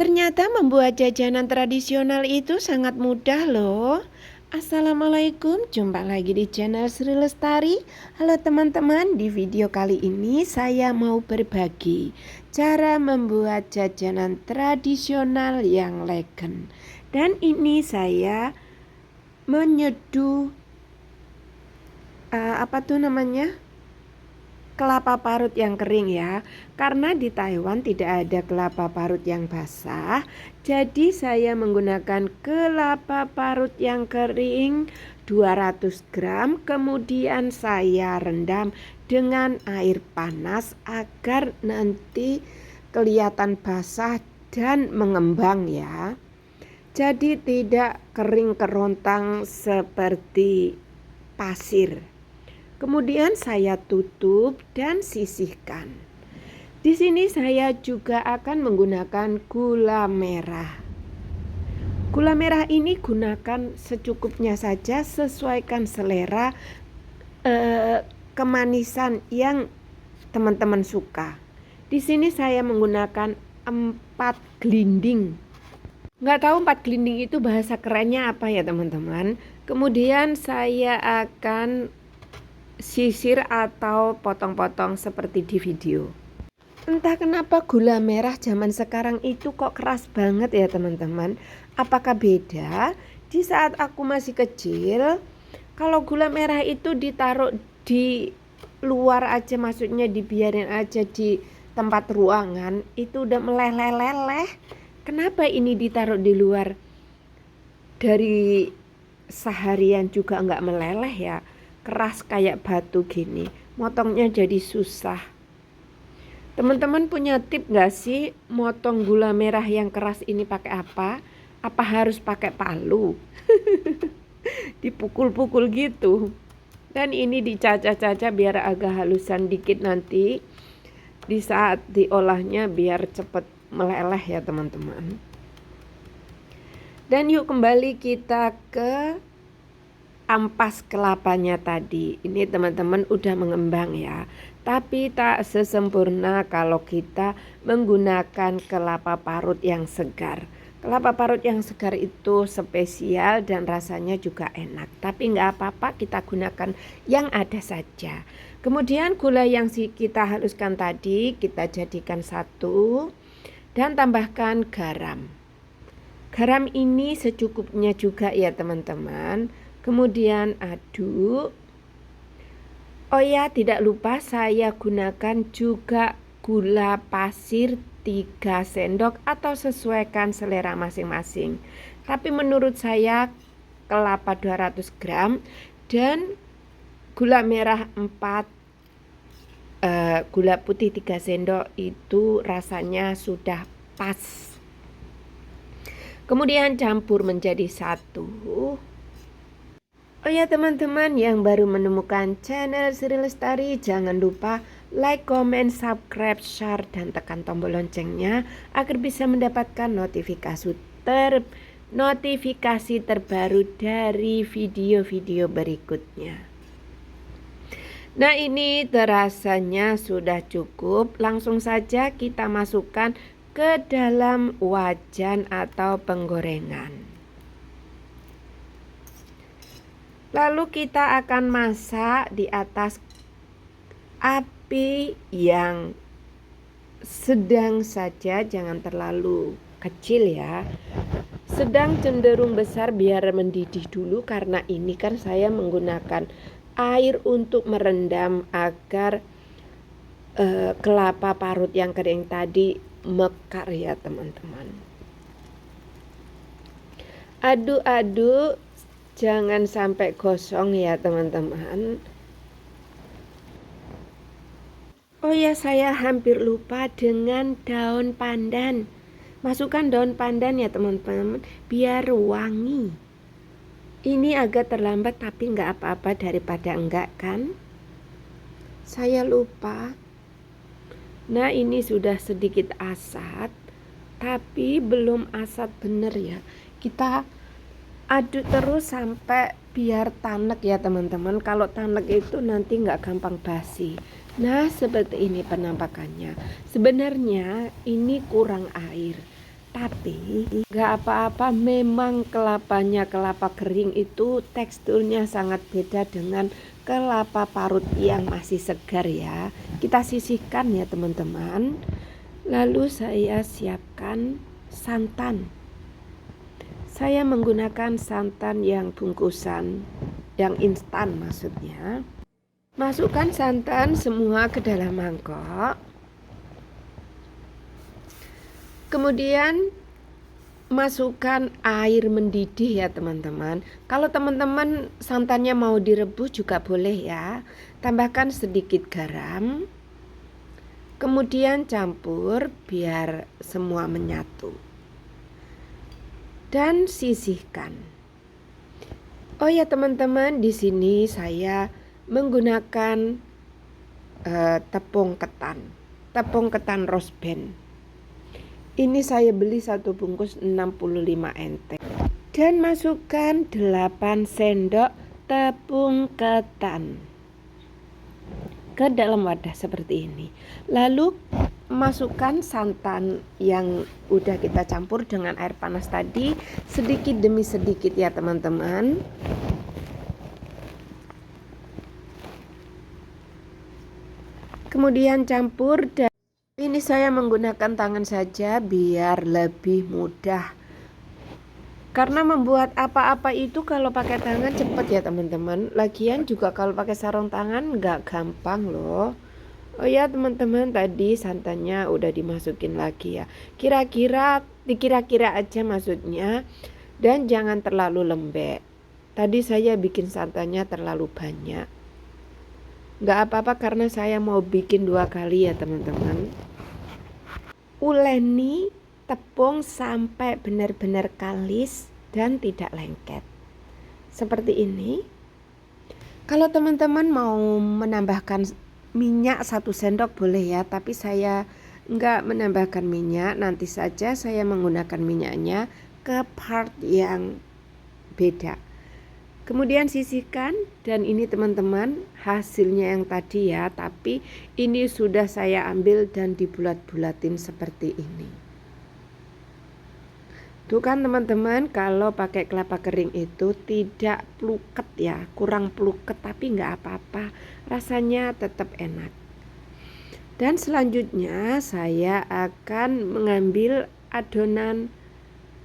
Ternyata membuat jajanan tradisional itu sangat mudah loh. Assalamualaikum, jumpa lagi di channel Sri Lestari. Halo teman-teman, di video kali ini saya mau berbagi cara membuat jajanan tradisional yang legend. Dan ini saya menyeduh kelapa parut yang kering ya. Karena di Taiwan tidak ada kelapa parut yang basah, jadi saya menggunakan kelapa parut yang kering 200 gram. Kemudian saya rendam dengan air panas agar nanti kelihatan basah dan mengembang ya. Jadi tidak kering kerontang seperti pasir. Kemudian saya tutup dan sisihkan. Di sini saya juga akan menggunakan gula merah. Gula merah ini gunakan secukupnya saja, sesuaikan selera kemanisan yang teman-teman suka. Di sini saya menggunakan 4 gelinding. Nggak tahu 4 gelinding itu bahasa kerennya apa ya teman-teman. Kemudian saya akan sisir atau potong-potong seperti di video. Entah kenapa gula merah zaman sekarang itu kok keras banget ya teman-teman. Apakah beda? Di saat aku masih kecil, kalau gula merah itu ditaruh di luar aja, maksudnya dibiarin aja di tempat ruangan, itu udah meleleh-leleh. Kenapa ini ditaruh di luar? Dari seharian juga nggak meleleh ya. Keras kayak batu gini, motongnya jadi susah. Teman-teman punya tip gak sih motong gula merah yang keras ini pakai apa? Apa harus pakai palu? Dipukul-pukul gitu. Dan ini dicacah-cacah biar agak halusan dikit nanti di saat diolahnya biar cepet meleleh ya teman-teman. Dan yuk kembali kita ke ampas kelapanya tadi. Ini teman-teman udah mengembang ya. Tapi tak sesempurna kalau kita menggunakan kelapa parut yang segar. Kelapa parut yang segar itu spesial dan rasanya juga enak. Tapi nggak apa-apa, kita gunakan yang ada saja. Kemudian gula yang kita haluskan tadi kita jadikan satu dan tambahkan garam. Garam ini secukupnya juga ya teman-teman. Kemudian aduk. Oh ya, tidak lupa saya gunakan juga gula pasir 3 sendok atau sesuaikan selera masing-masing. Tapi menurut saya kelapa 200 gram dan gula merah 4, gula putih 3 sendok itu rasanya sudah pas. Kemudian campur menjadi satu. Oh ya teman-teman yang baru menemukan channel Sri Lestari, jangan lupa like, comment, subscribe, share, dan tekan tombol loncengnya agar bisa mendapatkan notifikasi terbaru dari video-video berikutnya. Nah ini terasanya sudah cukup, langsung saja kita masukkan ke dalam wajan atau penggorengan. Lalu kita akan masak di atas api yang sedang saja, jangan terlalu kecil ya. Sedang cenderung besar biar mendidih dulu, karena ini kan saya menggunakan air untuk merendam agar kelapa parut yang kering tadi mekar ya teman-teman. Aduk-aduk, jangan sampai gosong ya teman-teman. Oh ya, saya hampir lupa dengan daun pandan. Masukkan daun pandan ya teman-teman biar wangi. Ini agak terlambat tapi nggak apa-apa daripada enggak kan. Saya lupa. Nah ini sudah sedikit asat, tapi belum asat bener ya. Kita aduk terus sampai biar tanek ya teman-teman. Kalau tanek itu nanti nggak gampang basi. Nah seperti ini penampakannya. Sebenarnya ini kurang air, tapi Tapi nggak apa-apa, memang kelapa kering itu teksturnya sangat beda dengan kelapa parut yang masih segar ya. Kita sisihkan ya teman-teman. Lalu saya siapkan santan. Saya menggunakan santan yang bungkusan, yang instan maksudnya. Masukkan santan semua ke dalam mangkok. Kemudian masukkan air mendidih ya teman-teman. Kalau teman-teman santannya mau direbus juga boleh ya. Tambahkan sedikit garam. Kemudian campur biar semua menyatu. Dan sisihkan. Oh ya teman-teman, di sini saya menggunakan tepung ketan rose band. Ini saya beli satu bungkus 65 NT. Dan masukkan 8 sendok tepung ketan ke dalam wadah seperti ini. Lalu masukkan santan yang udah kita campur dengan air panas tadi sedikit demi sedikit ya teman-teman. Kemudian campur, dan ini saya menggunakan tangan saja biar lebih mudah. Karena membuat apa-apa itu kalau pakai tangan cepat ya teman-teman. Lagian juga kalau pakai sarung tangan nggak gampang loh. Oh ya teman-teman, tadi santannya udah dimasukin lagi ya. Kira-kira aja maksudnya. Dan jangan terlalu lembek. Tadi saya bikin santannya terlalu banyak. Nggak apa-apa karena saya mau bikin 2 kali ya teman-teman. Uleni tepung sampai benar-benar kalis dan tidak lengket. Seperti ini. Kalau teman-teman mau menambahkan minyak 1 sendok boleh ya, tapi saya enggak menambahkan minyak. Nanti saja saya menggunakan minyaknya ke part yang beda. Kemudian sisihkan, dan ini teman-teman hasilnya yang tadi ya, tapi ini sudah saya ambil dan dibulat-bulatin seperti ini. Tuh kan teman-teman, kalau pakai kelapa kering itu tidak pluket ya, kurang pluket, tapi nggak apa-apa, rasanya tetap enak. Dan selanjutnya saya akan mengambil adonan,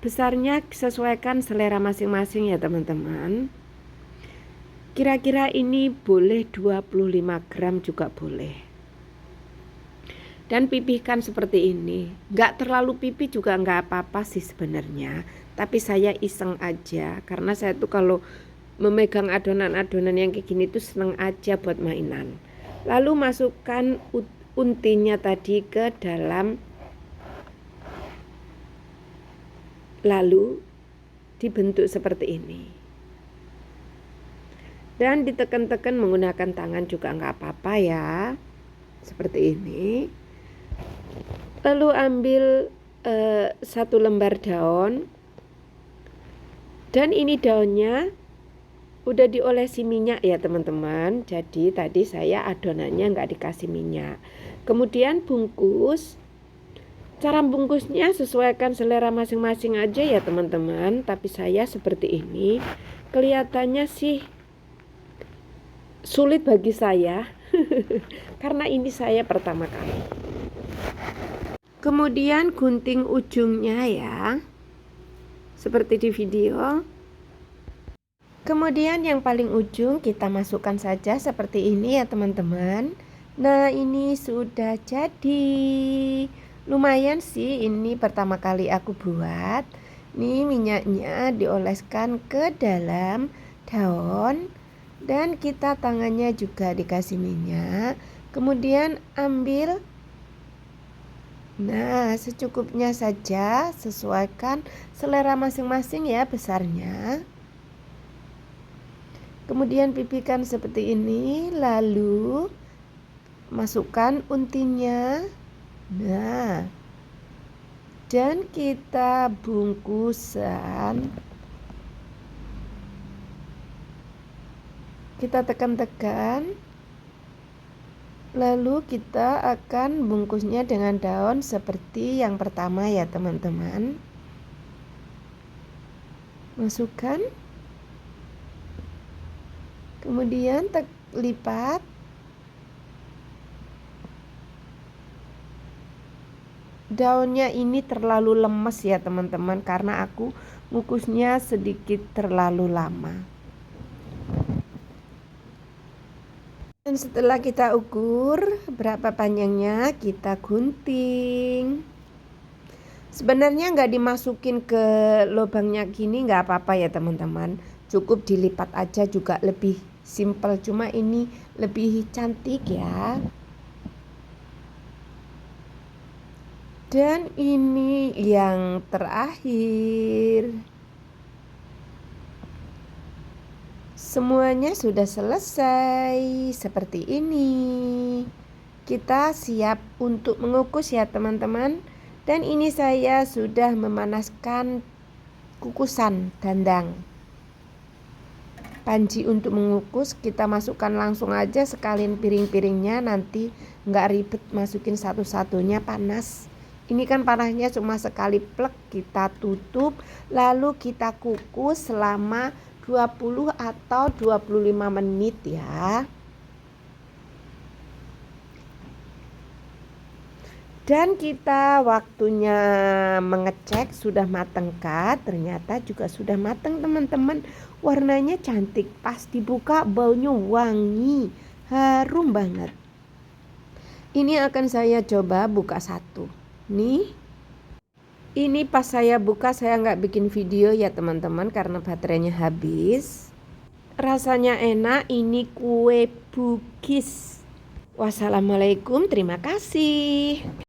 besarnya sesuaikan selera masing-masing ya teman-teman. Kira-kira ini boleh 25 gram juga boleh. Dan pipihkan seperti ini. Gak terlalu pipih juga gak apa-apa sih sebenarnya. Tapi saya iseng aja. Karena saya tuh kalau memegang adonan-adonan yang kayak gini tuh seneng aja buat mainan. Lalu masukkan untinya tadi ke dalam. Lalu dibentuk seperti ini. Dan ditekan-tekan menggunakan tangan juga nggak apa-apa ya, seperti ini. Lalu ambil 1 lembar daun, dan ini daunnya udah diolesi minyak ya teman-teman. Jadi tadi saya adonannya nggak dikasih minyak. Kemudian bungkus. Cara bungkusnya sesuaikan selera masing-masing aja ya teman-teman. Tapi saya seperti ini. Kelihatannya sih sulit bagi saya karena ini saya pertama kali. Kemudian gunting ujungnya ya, seperti di video. Kemudian yang paling ujung kita masukkan saja seperti ini ya teman-teman. Nah ini sudah jadi. Lumayan sih, ini pertama kali aku buat. Nih minyaknya dioleskan ke dalam daun. Dan kita tangannya juga dikasih minyak. Kemudian ambil. Nah secukupnya saja, sesuaikan selera masing-masing ya besarnya. Kemudian pipihkan seperti ini. Lalu masukkan untinya. Nah, dan kita bungkusan. Kita tekan-tekan, lalu kita akan bungkusnya dengan daun seperti yang pertama ya teman-teman. Masukkan, kemudian lipat. Daunnya ini terlalu lemes ya teman-teman, karena aku ngukusnya sedikit terlalu lama. Dan setelah kita ukur berapa panjangnya, kita gunting. Sebenarnya nggak dimasukin ke lubangnya gini nggak apa-apa ya teman-teman, cukup dilipat aja juga lebih simple, cuma ini lebih cantik ya. Dan ini yang terakhir. Semuanya sudah selesai seperti ini. Kita siap untuk mengukus ya teman-teman. Dan ini saya sudah memanaskan kukusan dandang. Panci untuk mengukus kita masukkan langsung aja sekalian piring-piringnya, nanti nggak ribet masukin satu-satunya, panas. Ini kan panasnya cuma sekali plek, kita tutup lalu kita kukus selama 20 atau 25 menit ya. Dan kita waktunya mengecek sudah matangkah, ternyata juga sudah matang teman-teman. Warnanya cantik, pas dibuka baunya wangi, harum banget. Ini akan saya coba buka satu. Nih, ini pas saya buka saya nggak bikin video ya teman-teman karena baterainya habis. Rasanya enak, ini kue Bugis. Wassalamualaikum, terima kasih.